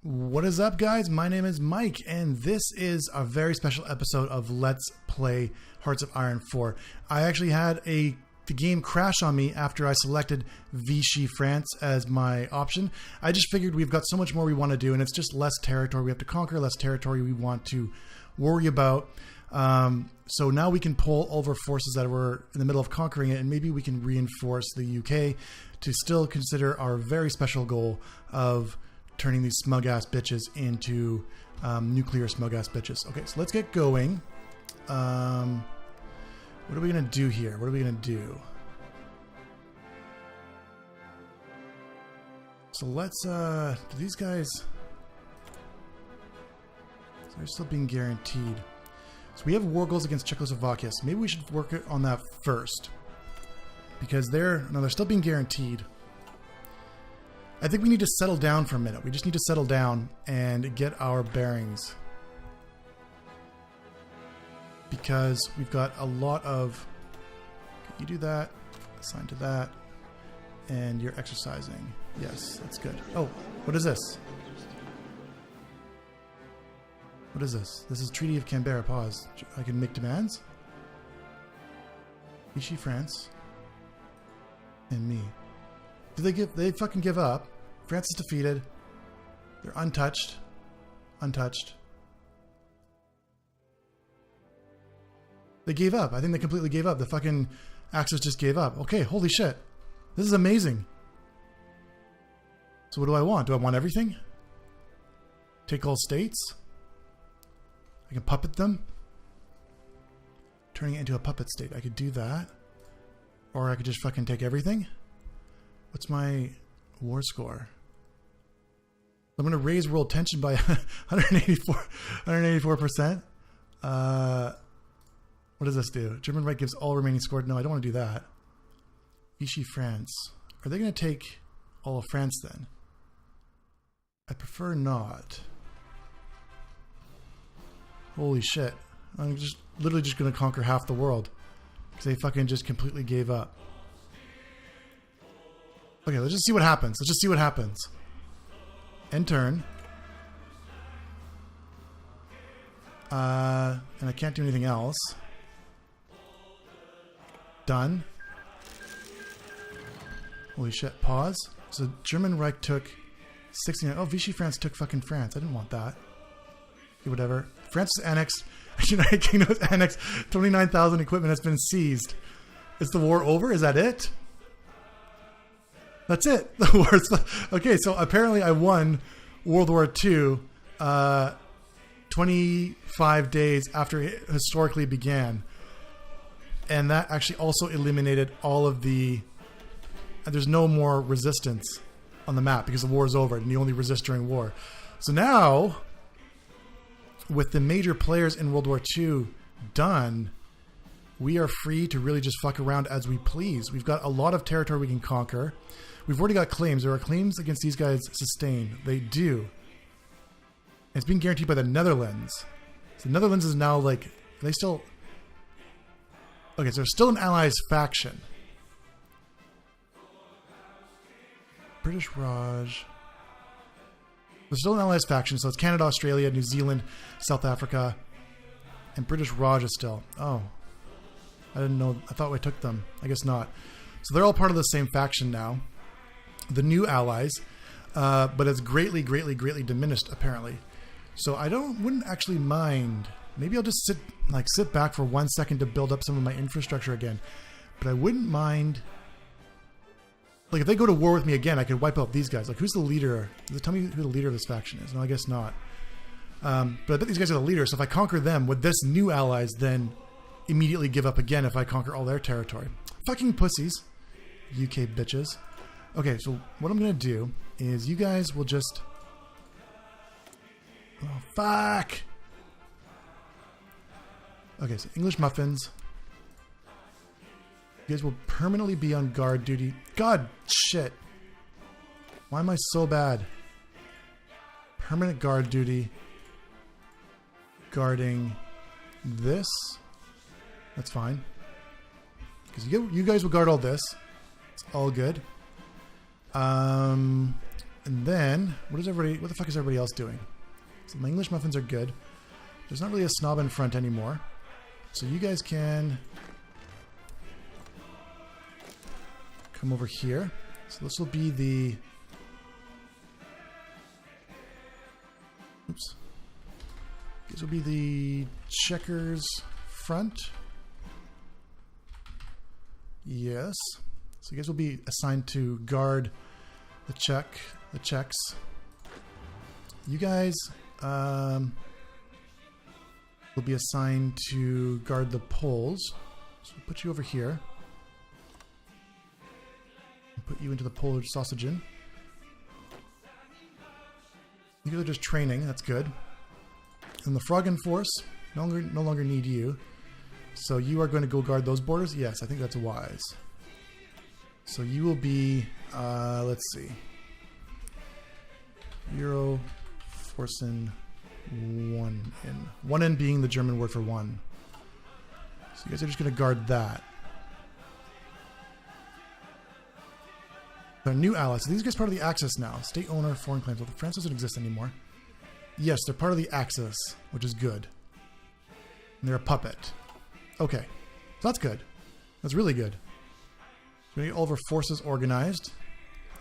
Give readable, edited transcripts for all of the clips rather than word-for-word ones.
What is up, guys? My name is Mike, and this is a very special episode of Let's Play Hearts of Iron 4. I actually had the game crash on me after I selected Vichy France as my option. I just figured we've got so much more we want to do, and it's just less territory we have to conquer, less territory we want to worry about. So now we can pull over forces that were in the middle of conquering it, and maybe we can reinforce the UK to still consider our very special goal of turning these smug-ass bitches into nuclear smug-ass bitches. Okay, so let's get going. What are we going to do here? What are we going to do? So let's, do these guys... So they're still being guaranteed. So we have war goals against Czechoslovakia, so maybe we should work on that first. Because they're still being guaranteed. I think we need to settle down for a minute. We just need to settle down and get our bearings. Because we've got a lot of... You do that, assign to that, and you're exercising. Yes, that's good. Oh, what is this? What is this? This is Treaty of Canberra. Pause. I can make demands? Vichy France. And me. They fucking give up. France is defeated. They're untouched. Untouched. They gave up. I think they completely gave up. The fucking Axis just gave up. Okay, holy shit. This is amazing. So what do I want? Do I want everything? Take all states? I can puppet them? Turning it into a puppet state. I could do that. Or I could just fucking take everything. What's my war score? I'm going to raise world tension by 184%. What does this do? German right gives all remaining score. No, I don't want to do that. Vichy France. Are they going to take all of France then? I prefer not. Holy shit. I'm just literally just going to conquer half the world. Because they fucking just completely gave up. Okay, let's just see what happens. Let's just see what happens. End turn. And I can't do anything else. Done. Holy shit. Pause. So German Reich took 69. Oh, Vichy France took fucking France. I didn't want that. Okay, whatever. France is annexed. United Kingdom is annexed. 29,000 equipment has been seized. Is the war over? Is that it? That's it. The war's okay. So apparently, I won World War II 25 days after it historically began, and that actually also eliminated all of the. There's no more resistance on the map because the war is over, and you only resist during war. So now, with the major players in World War II done, we are free to really just fuck around as we please. We've got a lot of territory we can conquer. We've already got claims. There are claims against these guys sustained. They do. And it's being guaranteed by the Netherlands. So the Netherlands is now like... Are they still... Okay, so there's still an Allies faction. British Raj. There's still an Allies faction, so it's Canada, Australia, New Zealand, South Africa, and British Raj is still... Oh. I didn't know. I thought I took them. I guess not. So they're all part of the same faction now. The new allies, but it's greatly diminished apparently. So I wouldn't actually mind. Maybe I'll just sit back for 1 second to build up some of my infrastructure again. But I wouldn't mind. Like if they go to war with me again, I could wipe out these guys. Like who's the leader? Tell me who the leader of this faction is. No, I guess not. But I bet these guys are the leaders. So if I conquer them, would this new allies then immediately give up again if I conquer all their territory? Fucking pussies. UK bitches. Okay, so what I'm going to do is you guys will just... Oh, fuck! Okay, so English muffins. You guys will permanently be on guard duty. God, shit. Why am I so bad? Permanent guard duty. Guarding this. That's fine. Because you guys will guard all this. It's all good. And then, what the fuck is everybody else doing? So my English muffins are good. There's not really a snob in front anymore. So you guys can come over here. So this will be the... Oops. This will be the checkers front. Yes. So you guys will be assigned to guard the checks. You guys will be assigned to guard the poles. So we'll put you over here. Put you into the Polish sausage inn. You guys are just training, that's good. And the Froggen Force no longer need you. So you are going to go guard those borders? Yes, I think that's wise. So you will be, let's see. Euro Forcen 1 in. 1 in being the German word for one. So you guys are just going to guard that. Our new allies. So these guys are part of the Axis now. State owner, foreign claims. Well, France doesn't exist anymore. Yes, they're part of the Axis, which is good. And they're a puppet. Okay. So that's good. That's really good. We're going to get all of our forces organized.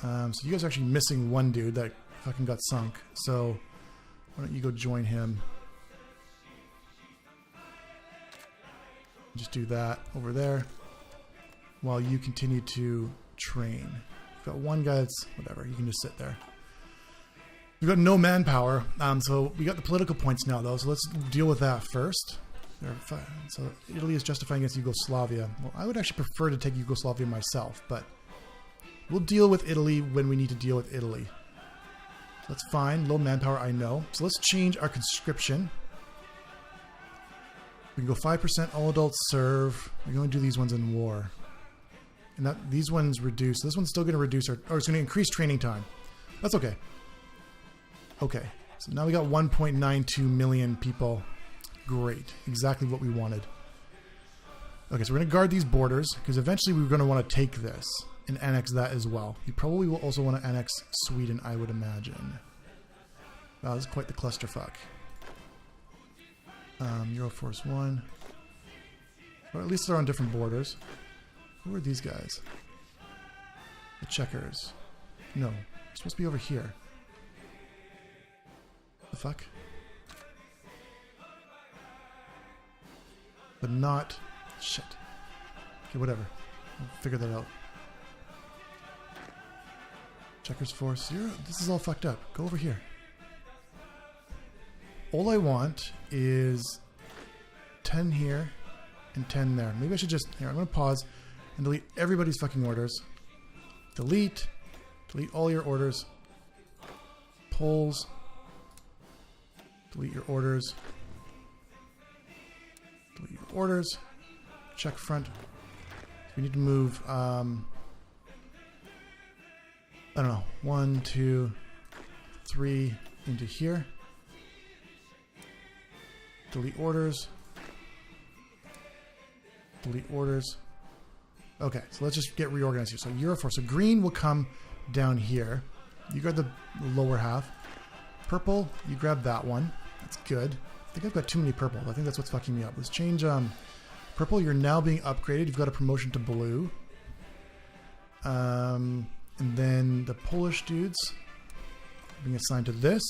So you guys are actually missing one dude that fucking got sunk. So why don't you go join him? Just do that over there while you continue to train. We've got one guy that's whatever. You can just sit there. We've got no manpower. So we got the political points now, though. So let's deal with that first. So Italy is justifying against Yugoslavia. Well, I would actually prefer to take Yugoslavia myself, but we'll deal with Italy when we need to deal with Italy. So that's fine. Low manpower, I know. So let's change our conscription. We can go 5% all adults serve. We're going to do these ones in war. And that these ones reduce. This one's still going to reduce our... Or it's going to increase training time. That's okay. Okay. So now we got 1.92 million people. Great. Exactly what we wanted. Okay, so we're going to guard these borders, because eventually we're going to want to take this and annex that as well. You probably will also want to annex Sweden, I would imagine. Wow, this is quite the clusterfuck. Euroforce 1. Or at least they're on different borders. Who are these guys? The checkers. No, they're supposed to be over here. The fuck? But not... Shit. Okay, whatever. We'll figure that out. Checkers force 0. This is all fucked up. Go over here. All I want is 10 here and 10 there. Maybe I should just... Here, I'm going to pause and delete everybody's fucking orders. Delete. Delete all your orders. Polls. Delete your orders. Delete your orders. Check front. We need to move, I don't know, 1, 2, 3 into here. Delete orders. Delete orders. Okay, so let's just get reorganized here. So Euroforce. So green will come down here. You grab the lower half. Purple, you grab that one. That's good. I think I've got too many purple. I think that's what's fucking me up. Let's change purple. You're now being upgraded. You've got a promotion to blue. And then the Polish dudes are being assigned to this.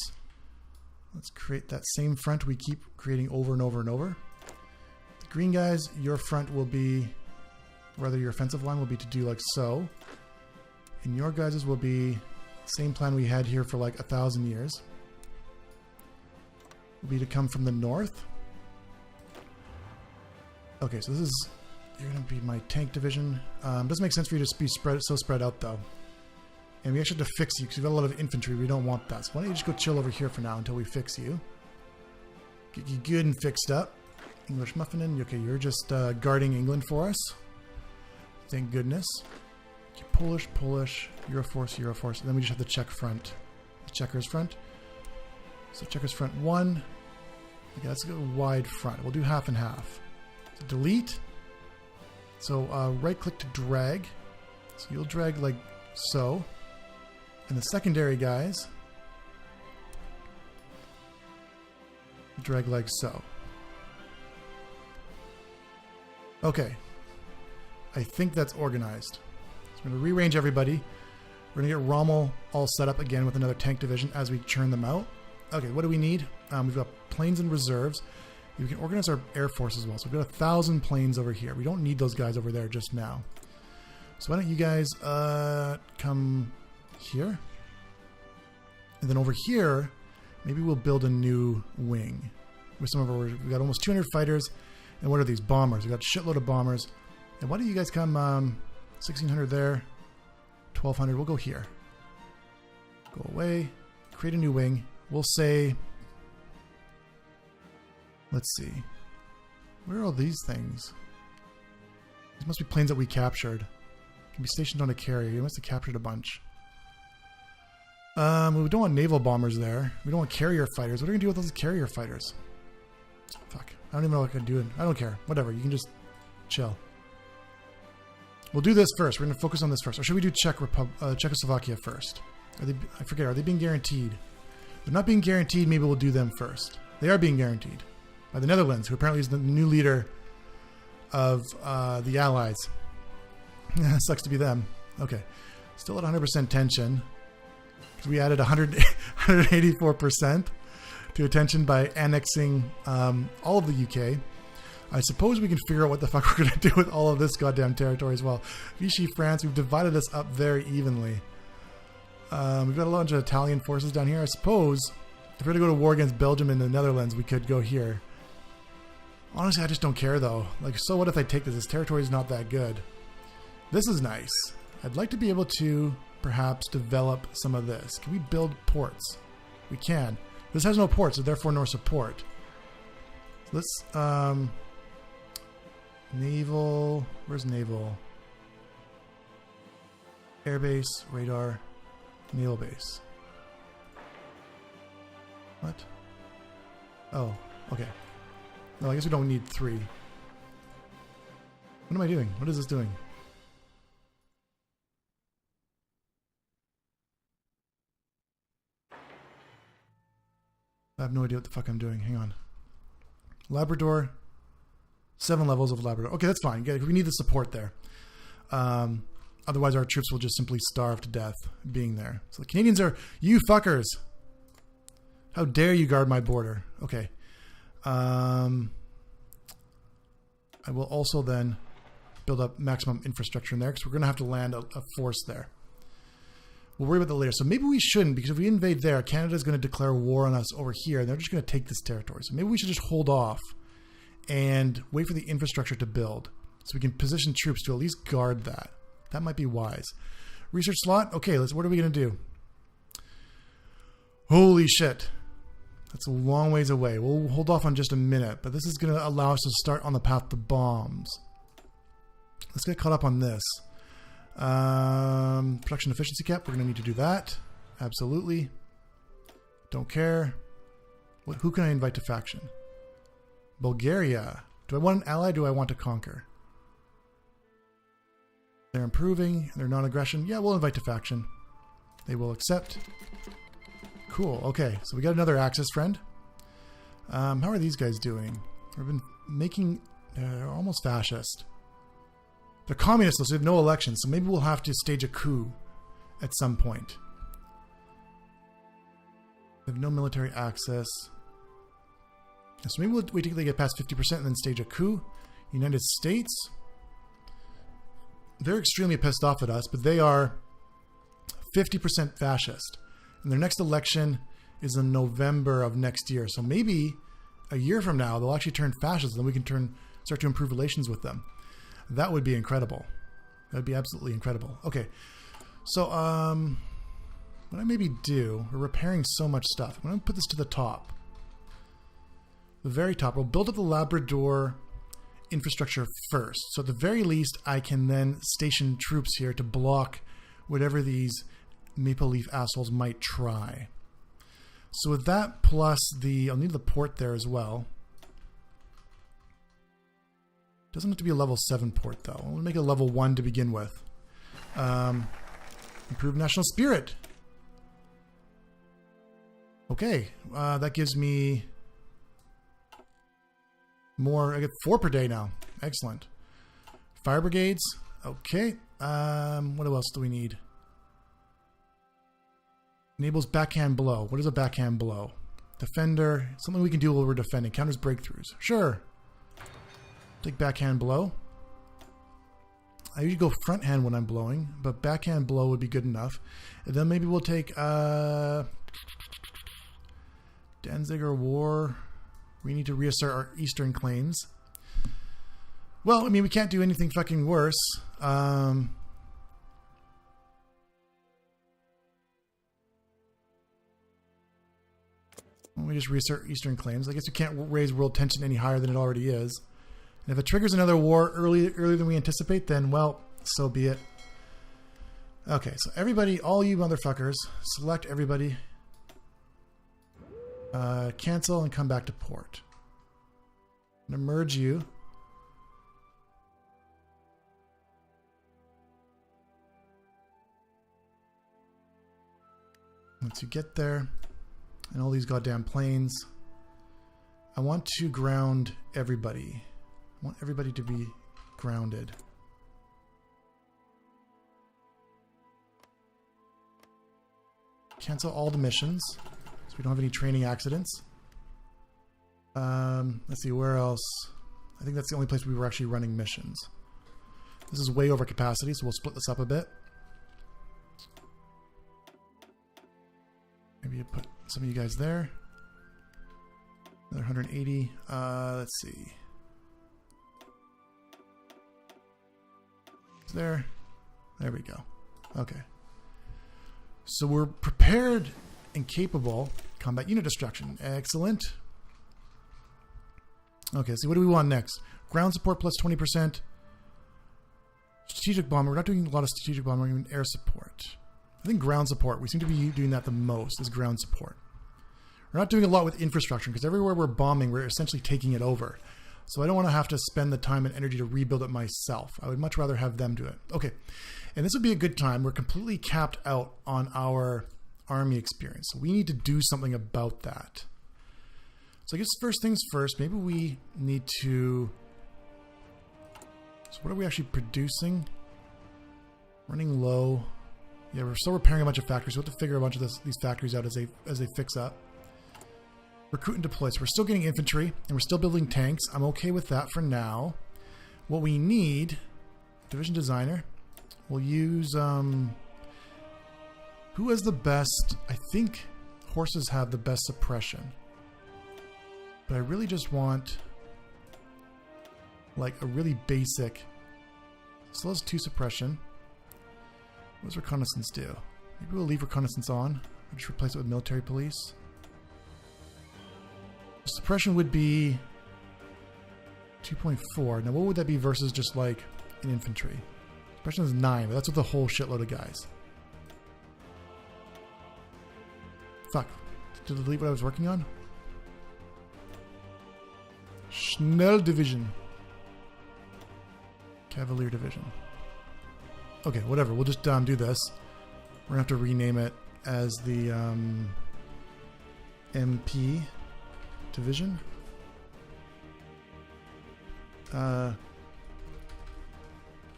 Let's create that same front we keep creating over and over and over. The green guys, your front will be, rather your offensive line will be to do like so. And your guys' will be same plan we had here for like 1,000 years. Will be to come from the north. Okay, so this is, you're going to be my tank division. Doesn't make sense for you to be spread out though. And we actually have to fix you because you've got a lot of infantry. We don't want that. So why don't you just go chill over here for now until we fix you. Get you good and fixed up. English muffinin. Okay, you're just guarding England for us. Thank goodness. Okay, Polish, Euroforce, Euroforce. And then we just have the check front. The checkers front. So checkers front 1. Okay, let's go wide front. We'll do half and half. So delete. So right click to drag. So you'll drag like so. And the secondary guys drag like so. Okay. I think that's organized. So I'm going to rearrange everybody. We're going to get Rommel all set up again with another tank division as we churn them out. Okay, what do we need? We've got planes and reserves. We can organize our air force as well. So we've got 1,000 planes over here. We don't need those guys over there just now. So why don't you guys come here? And then over here, maybe we'll build a new wing. With some of our, we've got almost 200 fighters. And what are these? Bombers. We've got a shitload of bombers. And why don't you guys come 1,600 there, 1,200. We'll go here. Go away. Create a new wing. We'll say, let's see. Where are all these things? These must be planes that we captured. Can be stationed on a carrier. You must have captured a bunch. We don't want naval bombers there. We don't want carrier fighters. What are we going to do with those carrier fighters? Fuck. I don't even know what I can do. I don't care. Whatever. You can just chill. We'll do this first. We're going to focus on this first. Or should we do Czechoslovakia first? I forget. Are they being guaranteed? If they're not being guaranteed. Maybe we'll do them first. They are being guaranteed by the Netherlands, who apparently is the new leader of the Allies. Sucks to be them. Okay. Still at 100% tension. Because we added 184% to attention by annexing all of the UK. I suppose we can figure out what the fuck we're going to do with all of this goddamn territory as well. Vichy France, we've divided this up very evenly. We've got a bunch of Italian forces down here. I suppose if we're going to go to war against Belgium and the Netherlands, we could go here. Honestly, I just don't care though. Like, so what if I take this? This territory is not that good. This is nice. I'd like to be able to perhaps develop some of this. Can we build ports? We can. This has no ports, so therefore no support. So let's naval. Where's naval? Airbase, radar, naval base. What? Oh, okay. No, I guess we don't need 3. What am I doing? What is this doing? I have no idea what the fuck I'm doing. Hang on. Labrador. 7 levels of Labrador. Okay, that's fine. We need the support there. Otherwise, our troops will just simply starve to death being there. So the Canadians are... You fuckers! How dare you guard my border? Okay. I will also then build up maximum infrastructure in there because we're going to have to land a force there. We'll worry about that later. So maybe we shouldn't, because if we invade there, Canada's going to declare war on us over here, and they're just going to take this territory. So maybe we should just hold off and wait for the infrastructure to build so we can position troops to at least guard that. That might be wise. Research slot? Okay, what are we going to do? Holy shit. That's a long ways away. We'll hold off on just a minute, but this is going to allow us to start on the path to bombs. Let's get caught up on this. Production efficiency cap. We're going to need to do that. Absolutely. Don't care. Who can I invite to faction? Bulgaria. Do I want an ally? Do I want to conquer? They're improving. They're non-aggression. Yeah, we'll invite to faction. They will accept. Cool. Okay, so we got another Axis friend. How are these guys doing? We've been making... They're almost fascist. They're communists, though, so we have no elections. So maybe we'll have to stage a coup at some point. We have no military access. So maybe we'll wait till they get past 50% and then stage a coup. United States. They're extremely pissed off at us, but they are 50% fascist. And their next election is in November of next year. So maybe a year from now, they'll actually turn fascist, and then we can start to improve relations with them. That would be incredible. That would be absolutely incredible. Okay. So, what I maybe do, we're repairing so much stuff. I'm going to put this to the top. The very top. We'll build up the Labrador infrastructure first. So at the very least, I can then station troops here to block whatever these Maple Leaf assholes might try. So with that plus the... I'll need the port there as well. Doesn't have to be a level 7 port though. I'll make it a level 1 to begin with. Improve national spirit. Okay, that gives me more. I get 4 per day now. Excellent. Fire brigades. Okay. What else do we need? Enables backhand blow. What is a backhand blow? Defender. Something we can do while we're defending. Counters breakthroughs. Sure. Take backhand blow. I usually go front hand when I'm blowing, but backhand blow would be good enough. And then maybe we'll take Danziger War. We need to reassert our eastern claims. Well, I mean, we can't do anything fucking worse. We just reassert eastern claims. I guess we can't raise world tension any higher than it already is. And if it triggers another war earlier than we anticipate, then, well, so be it. Okay, so everybody, all you motherfuckers, select everybody. Cancel and come back to port. I'm going to merge you. Once you get there, and all these goddamn planes, I want to ground everybody. I want everybody to be grounded. Cancel all the missions, so we don't have any training accidents. Let's see, where else? I think that's the only place we were actually running missions. This is way over capacity, so we'll split this up a bit. Maybe you put some of you guys there. Another 180. Let's see. There. There we go. Okay. So we're prepared and capable. Combat unit destruction. Excellent. Okay, so what do we want next? Ground support plus 20%. Strategic bomber. We're not doing a lot of strategic bomber. We're doing air support. I think ground support. We seem to be doing that the most, is ground support. We're not doing a lot with infrastructure, because everywhere we're bombing, we're essentially taking it over. So I don't want to have to spend the time and energy to rebuild it myself. I would much rather have them do it. Okay, and this would be a good time. We're completely capped out on our army experience. So we need to do something about that. So I guess first things first, maybe we need to... So what are we actually producing? Running low. Yeah, we're still repairing a bunch of factories. We'll have to figure a bunch of these factories out as they fix up. Recruit and deploy. So we're still getting infantry, and we're still building tanks. I'm okay with that for now. What we need... Division designer. We'll use... who has the best... I think horses have the best suppression. But I really just want... like a really basic... So let's 2 suppression. What does reconnaissance do? Maybe we'll leave reconnaissance on. Or just replace it with military police. Suppression would be 2.4. Now what would that be versus just like an infantry? Suppression is 9, but that's with a whole shitload of guys. Fuck. Did I delete what I was working on? Schnell Division. Cavalier Division. Okay, whatever. We'll just do this. We're going to have to rename it as the MP Division. This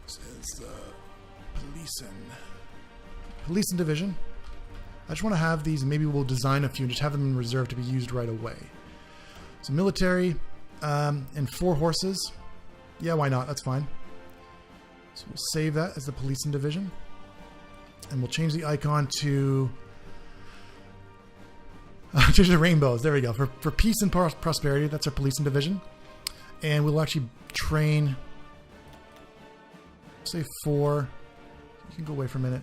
is Policing Division. I just want to have these. Maybe we'll design a few and just have them in reserve to be used right away. So military and 4 horses. Yeah, why not? That's fine. So we'll save that as the Policing Division. And we'll change the icon to... change the rainbows. There we go. For peace and prosperity, that's our Policing Division. And we'll actually train... say 4. You can go away for a minute.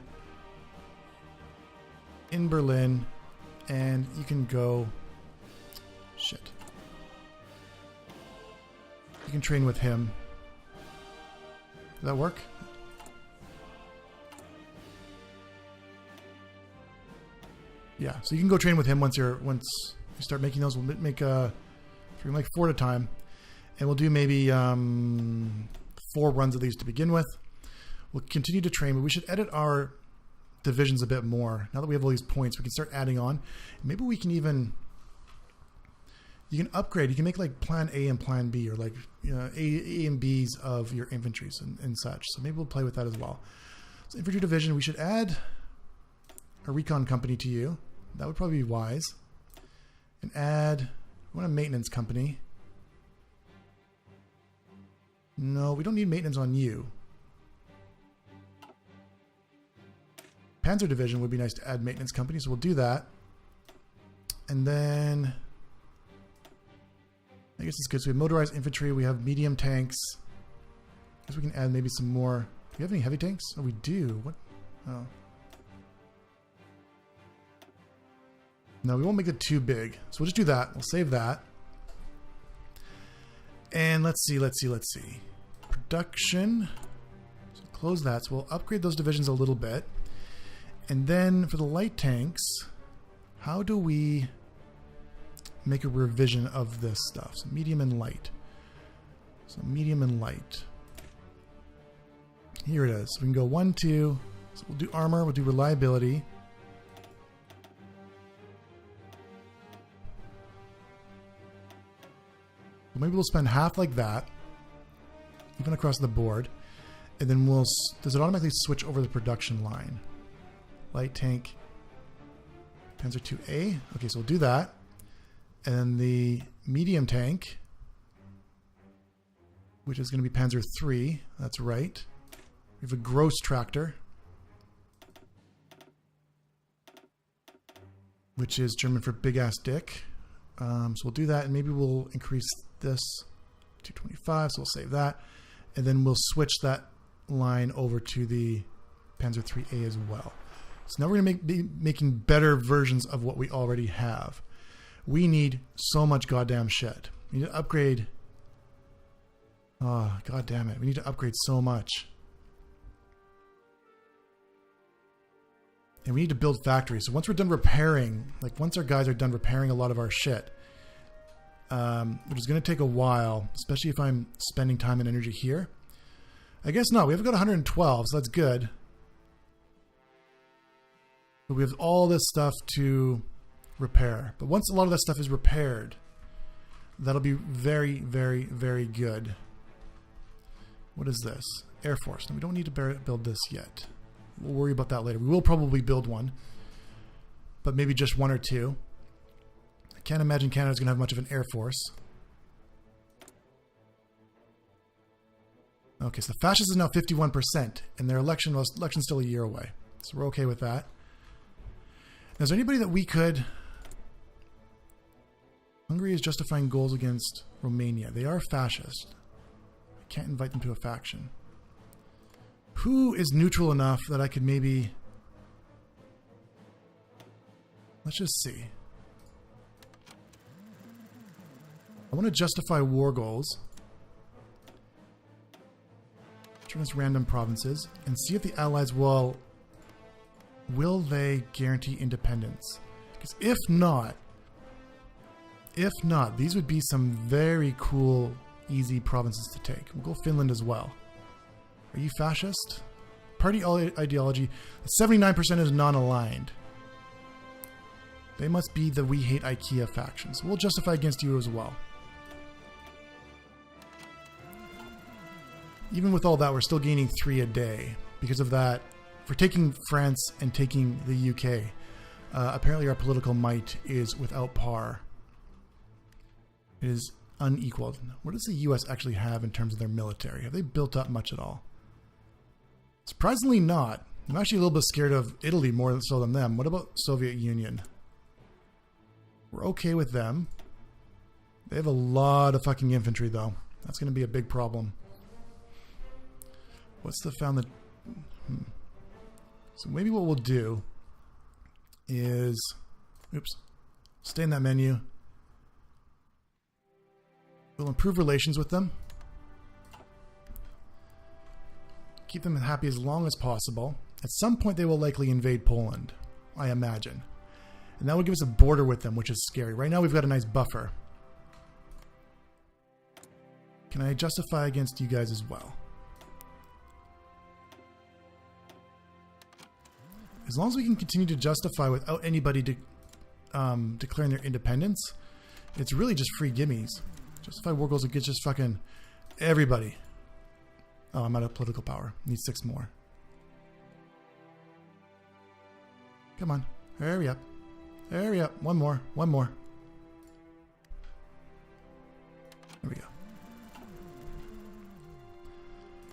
In Berlin. And you can go... Shit. You can train with him. Does that work? Yeah, so you can go train with him once you start making those. We'll make 4 at a time, and we'll do maybe 4 runs of these to begin with. We'll continue to train, but we should edit our divisions a bit more. Now that we have all these points, we can start adding on. Maybe we can even, you can upgrade. You can make like plan A and plan B, or like A and B's of your infantries and such. So maybe we'll play with that as well. So infantry division, we should add a recon company to you. That would probably be wise. And add, we want a maintenance company. No, we don't need maintenance on you. Panzer division would be nice to add maintenance company, so we'll do that. And then I guess it's good. So we have motorized infantry, we have medium tanks. I guess we can add maybe some more. Do we have any heavy tanks? Oh, we do. What? Oh. No, we won't make it too big. So we'll just do that. We'll save that. And let's see. Production. So close that. So we'll upgrade those divisions a little bit. And then for the light tanks, how do we make a revision of this stuff? So medium and light. So medium and light. Here it is. So we can go 1, 2. So we'll do armor. We'll do reliability. Maybe we'll spend half like that, even across the board, and then we'll. Does it automatically switch over the production line? Light tank, Panzer IIA. Okay, so we'll do that, and then the medium tank, which is going to be Panzer III. That's right. We have a gross tractor, which is German for big ass dick. So we'll do that, and maybe we'll increase this 225, so we'll save that, and then we'll switch that line over to the Panzer IIIA as well. So now we're going to be making better versions of what we already have. We need so much goddamn shit. We need to upgrade. Oh, god damn it. We need to upgrade so much. And we need to build factories. So once we're done repairing, like once our guys are done repairing a lot of our shit, which is going to take a while, especially if I'm spending time and energy here. I guess not. We haven't got 112, so that's good. But we have all this stuff to repair. But once a lot of that stuff is repaired, that'll be very, very, very good. What is this? Air Force. No, we don't need to build this yet. We'll worry about that later. We will probably build one, but maybe just 1 or 2. I can't imagine Canada's going to have much of an air force. Okay, so the fascist is now 51%, and their election's still a year away. So we're okay with that. Now, is there anybody that we could... Hungary is justifying goals against Romania. They are fascist. I can't invite them to a faction. Who is neutral enough that I could maybe... Let's just see. I want to justify war goals. Turn this random provinces and see if the Allies will they guarantee independence? Because if not, these would be some very cool, easy provinces to take. We'll go Finland as well. Are you fascist? Party ideology. 79% is non-aligned. They must be the We Hate IKEA factions. We'll justify against you as well. Even with all that, we're still gaining 3 a day. Because of that, for taking France and taking the UK, apparently our political might is without par. It is unequaled. What does the US actually have in terms of their military? Have they built up much at all? Surprisingly not. I'm actually a little bit scared of Italy more so than them. What about Soviet Union? We're okay with them. They have a lot of fucking infantry though. That's going to be a big problem. What's the found? So maybe what we'll do is, stay in that menu. We'll improve relations with them. Keep them happy as long as possible. At some point they will likely invade Poland, I imagine. And that would give us a border with them, which is scary. Right now we've got a nice buffer. Can I justify against you guys as well? As long as we can continue to justify without anybody declaring their independence, it's really just free gimmies. Justify war goals against just fucking everybody. Oh, I'm out of political power. Need 6 more. Come on. Hurry up. Hurry up. One more. One more. There we go.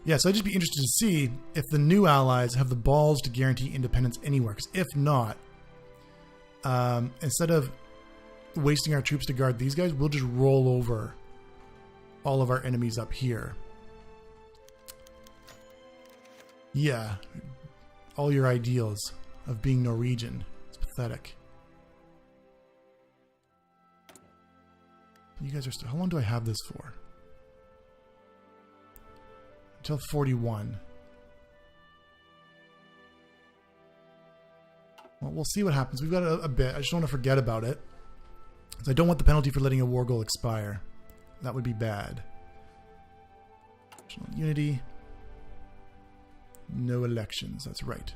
Yeah, so I'd just be interested to see if the new allies have the balls to guarantee independence anywhere. Because if not, instead of wasting our troops to guard these guys, we'll just roll over all of our enemies up here. Yeah, all your ideals of being Norwegian. It's pathetic. You guys are still... How long do I have this for? Until 41. Well, we'll see what happens. We've got a bit. I just don't want to forget about it. Because I don't want the penalty for letting a war goal expire. That would be bad. National unity. No elections. That's right.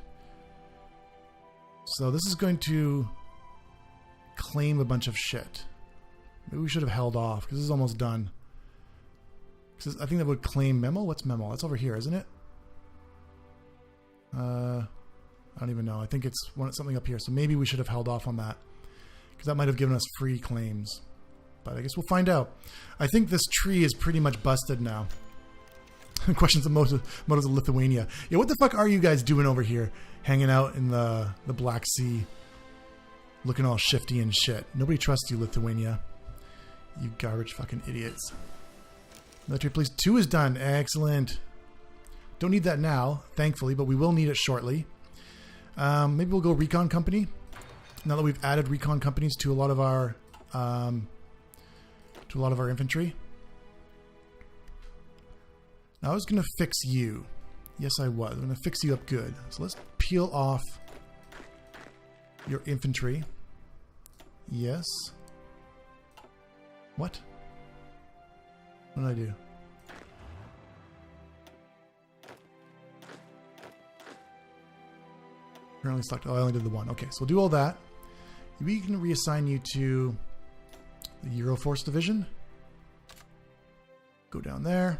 So this is going to claim a bunch of shit. Maybe we should have held off because this is almost done. Because I think that would claim memo. What's memo? That's over here, isn't it? I don't even know. I think it's something up here. So maybe we should have held off on that because that might have given us free claims. But I guess we'll find out. I think this tree is pretty much busted now. Questions of motives of Lithuania. Yeah, what the fuck are you guys doing over here, hanging out in the Black Sea, looking all shifty and shit? Nobody trusts you, Lithuania. You garbage fucking idiots. Military police 2 is done. Excellent. Don't need that now, thankfully, but we will need it shortly. Maybe we'll go recon company. Now that we've added recon companies to a lot of our infantry. Now I was going to fix you. Yes, I was. I'm going to fix you up good. So let's peel off your infantry. Yes. What? What did I do? Currently stuck. Oh, I only did the one. Okay, so we'll do all that. We can reassign you to the Euroforce division. Go down there.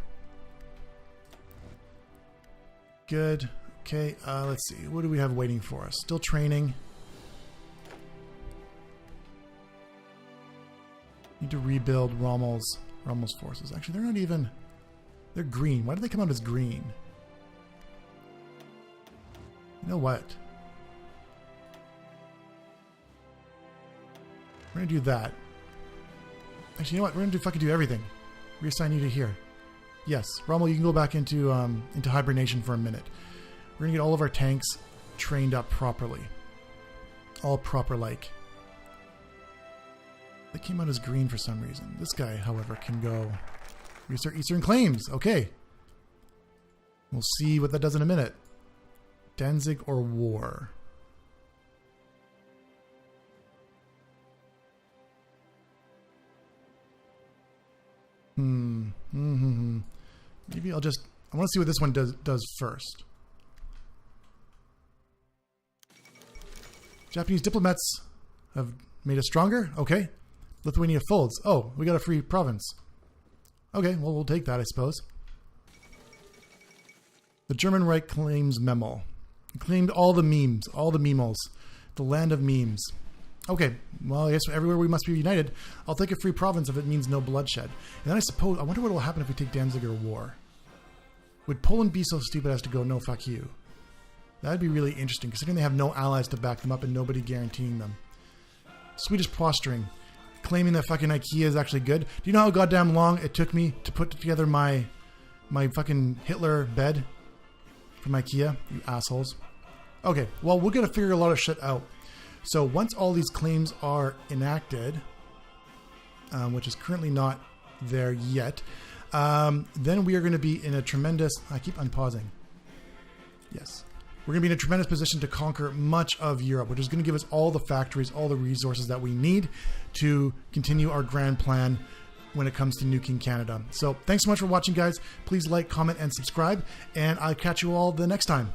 Good. Okay, let's see. What do we have waiting for us? Still training. Need to rebuild Rommel's forces. Actually, they're not even... They're green. Why do they come out as green? You know what? We're going to do that. Actually, you know what? We're going to fucking do everything. Reassign you to here. Yes, Rommel, you can go back into hibernation for a minute. We're going to get all of our tanks trained up properly. All proper like. They came out as green for some reason. This guy, however, can go restart Eastern claims. Okay. We'll see what that does in a minute. Danzig or war? Maybe I'll just... I want to see what this one does first. Japanese diplomats have made us stronger? Okay. Lithuania folds. Oh, we got a free province. Okay, well, we'll take that, I suppose. The German Reich claims Memel. It claimed all the memes, all the memels. The land of memes. Okay, well, I guess everywhere we must be united. I'll take a free province if it means no bloodshed. And then I suppose... I wonder what will happen if we take Danzig or war. Would Poland be so stupid as to go, no, fuck you? That'd be really interesting, considering they have no allies to back them up and nobody guaranteeing them. Swedish posturing. Claiming that fucking IKEA is actually good. Do you know how goddamn long it took me to put together my fucking Hitler bed from IKEA? You assholes. Okay, well, we're going to figure a lot of shit out. So once all these claims are enacted, which is currently not there yet, then we are going to be in a tremendous... I keep unpausing. Yes. We're going to be in a tremendous position to conquer much of Europe, which is going to give us all the factories, all the resources that we need to continue our grand plan when it comes to nuking Canada. So thanks so much for watching, guys. Please like, comment, and subscribe, and I'll catch you all the next time.